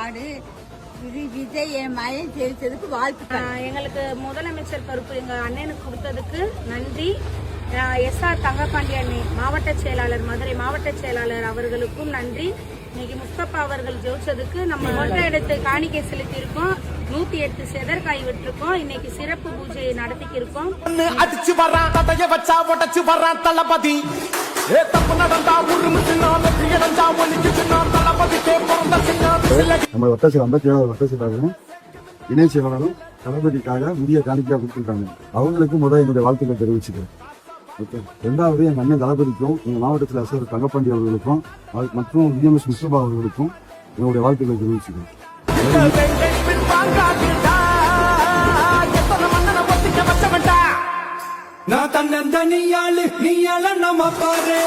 Ward Vijay என் மகன் ஜெயிச்சதுக்கு வாழ்த்துக்கள். எங்களுக்கு முதலமைச்சர் பொறுப்பு எங்க அண்ணனுக்கு கொடுத்ததுக்கு நன்றி. எஸ்ஆர் தங்கப்பாண்டியன் மாவட்ட செயலாளர், மதுரை மாவட்ட செயலாளர் அவர்களுக்கும் நன்றி. இன்னைக்கு முஸ்தபா அவர்கள் ஜெயிச்சதுக்கு நம்ம ஒன்றை இடத்து காணிக்கை செலுத்தியிருக்கோம். 108 செதற்காய் விட்டுருக்கோம். இன்னைக்கு சிறப்பு பூஜை நடத்திக்கிருக்கோம். அடிச்சு வரான் தடைய வச்சா உடச்சு வரான் தளபதி. நம்ம வட்டத்தில் 57 வட்டத்திலாகவும் இணை செயலாளரும் தளபதிக்காக உரிய காணிக்கையா கொடுத்துருக்காங்க. அவங்களுக்கு முதல் என்னுடைய வாழ்த்துக்கள் தெரிவிச்சுக்கிறேன். ஓகே. ரெண்டாவது என் அண்ணன் தளபதிக்கும் எங்க மாவட்டத்தில் அசர் தங்கப்பாண்டி அவர்களுக்கும் மற்றும் விஎம்எஸ் முஸ்தபா அவர்களுக்கும் என்னுடைய வாழ்த்துக்களை தெரிவிச்சுக்கிறேன். நான் தன்னந்தனியாளு நீயால நம்ம பாரு.